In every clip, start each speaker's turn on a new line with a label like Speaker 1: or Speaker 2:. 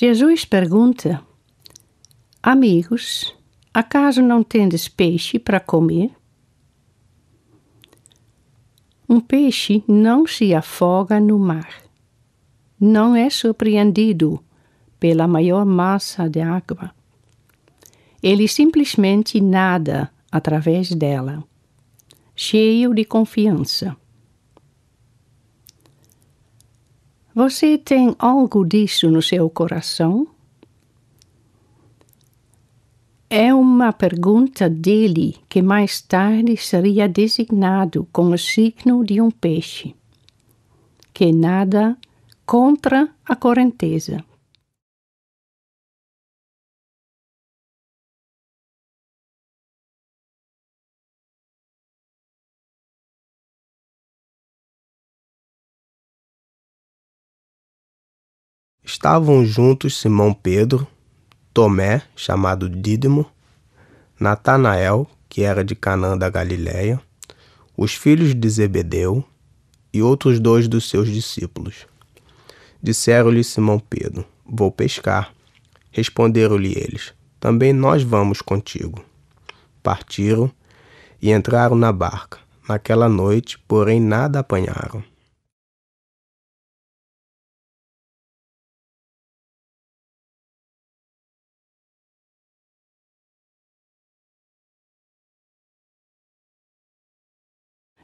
Speaker 1: Jesus pergunta: Amigos, acaso não tendes peixe para comer? Um peixe não se afoga no mar. Não é surpreendido pela maior massa de água. Ele simplesmente nada através dela, cheio de confiança. Você tem algo disso no seu coração? É uma pergunta dele que mais tarde seria designado com o signo de um peixe, que nada contra a correnteza.
Speaker 2: Estavam juntos Simão Pedro, Tomé, chamado Dídimo, Natanael, que era de Canaã da Galileia, os filhos de Zebedeu e outros 2 dos seus discípulos. Disseram-lhe Simão Pedro: Vou pescar. Responderam-lhe eles: Também nós vamos contigo. Partiram e entraram na barca. Naquela noite, porém, nada apanharam.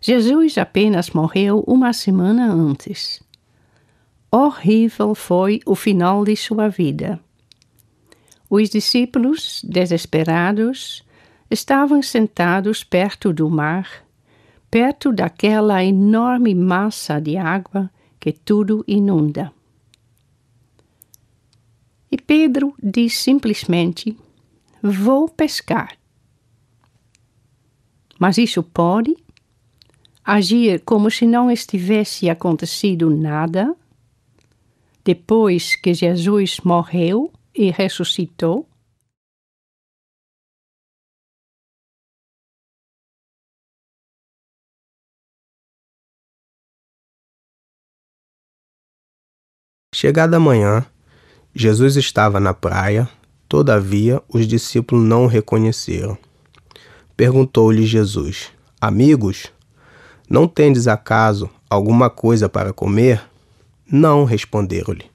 Speaker 1: Jesus apenas morreu uma semana antes. Horrível foi o final de sua vida. Os discípulos, desesperados, estavam sentados perto do mar, perto daquela enorme massa de água que tudo inunda. E Pedro diz simplesmente: Vou pescar. Mas isso pode? Agir como se não estivesse acontecido nada, depois que Jesus morreu e ressuscitou?
Speaker 2: Chegada a manhã, Jesus estava na praia, todavia os discípulos não o reconheceram. Perguntou-lhe Jesus: Amigos, não tendes acaso alguma coisa para comer? Não, responderam-lhe.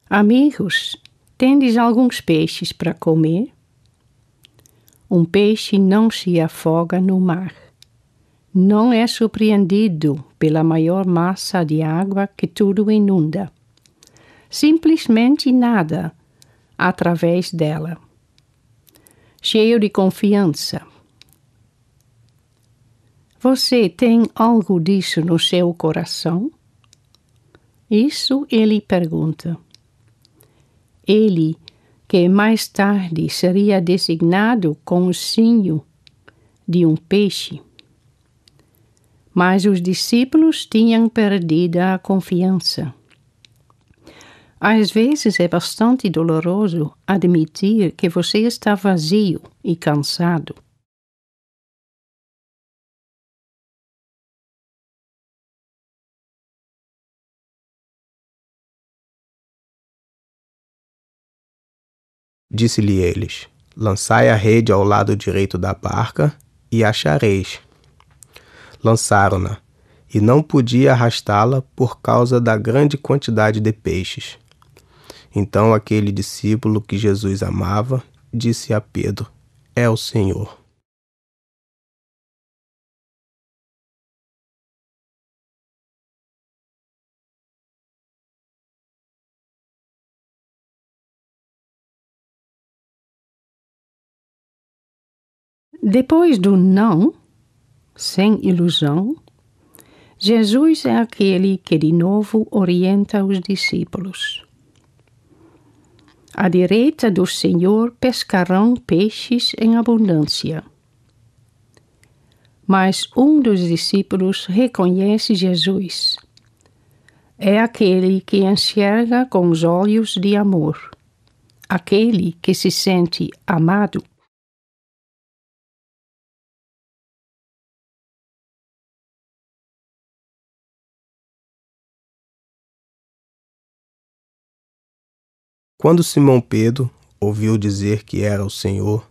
Speaker 1: Amigos, tendes alguns peixes para comer? Um peixe não se afoga no mar. Não é surpreendido pela maior massa de água que tudo inunda. Simplesmente nada através dela. Cheio de confiança. Você tem algo disso no seu coração? Isso ele pergunta. Ele, que mais tarde seria designado com o signo de um peixe. Mas os discípulos tinham perdido a confiança. Às vezes é bastante doloroso admitir que você está vazio e cansado.
Speaker 2: Disse-lhe eles: Lançai a rede ao lado direito da barca e achareis. Lançaram-na, e não podia arrastá-la por causa da grande quantidade de peixes. Então aquele discípulo que Jesus amava disse a Pedro: É o Senhor.
Speaker 1: Depois do não, sem ilusão, Jesus é aquele que de novo orienta os discípulos. À direita do Senhor pescarão peixes em abundância. Mas um dos discípulos reconhece Jesus. É aquele que enxerga com os olhos de amor, aquele que se sente amado.
Speaker 2: Quando Simão Pedro ouviu dizer que era o Senhor,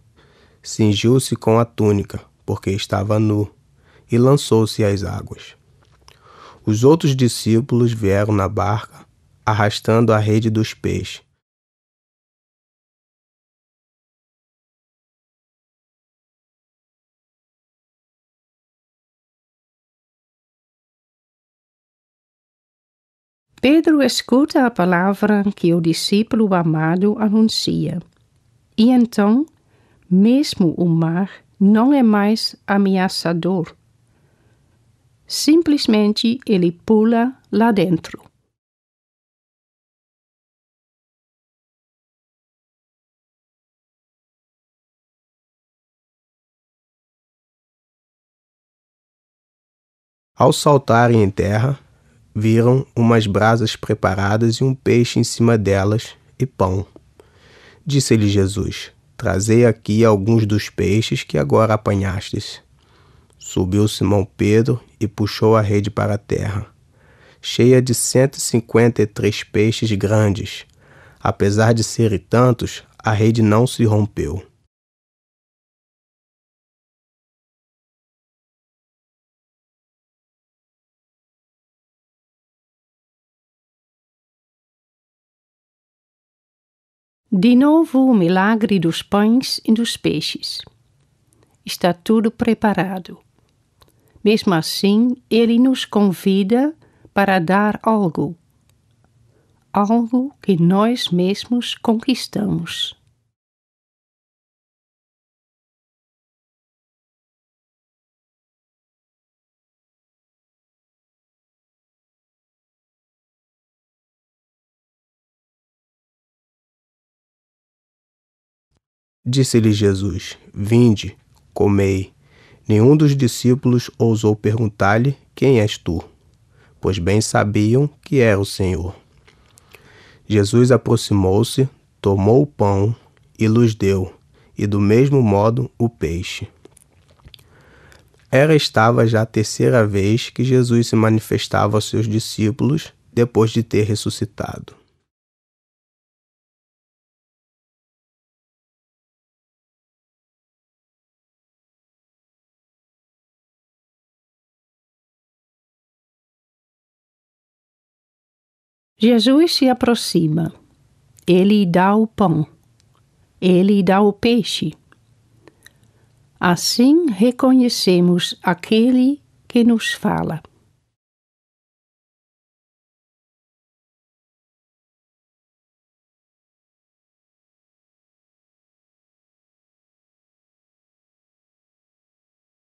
Speaker 2: cingiu-se com a túnica, porque estava nu, e lançou-se às águas. Os outros discípulos vieram na barca, arrastando a rede dos peixes.
Speaker 1: Pedro escuta a palavra que o discípulo amado anuncia. E então, mesmo o mar não é mais ameaçador. Simplesmente ele pula lá dentro.
Speaker 2: Ao saltarem em terra, viram umas brasas preparadas e um peixe em cima delas e pão. Disse-lhe Jesus: Trazei aqui alguns dos peixes que agora apanhastes. Subiu Simão Pedro e puxou a rede para a terra, cheia de 153 peixes grandes. Apesar de serem tantos, a rede não se rompeu.
Speaker 1: De novo o milagre dos pães e dos peixes. Está tudo preparado. Mesmo assim, ele nos convida para dar algo que nós mesmos conquistamos.
Speaker 2: Disse-lhe Jesus: Vinde, comei. Nenhum dos discípulos ousou perguntar-lhe: Quem és tu? Pois bem sabiam que era o Senhor. Jesus aproximou-se, tomou o pão e lhes deu, e do mesmo modo o peixe. Estava já a terceira vez que Jesus se manifestava aos seus discípulos depois de ter ressuscitado.
Speaker 1: Jesus se aproxima. Ele dá o pão. Ele dá o peixe. Assim reconhecemos aquele que nos fala.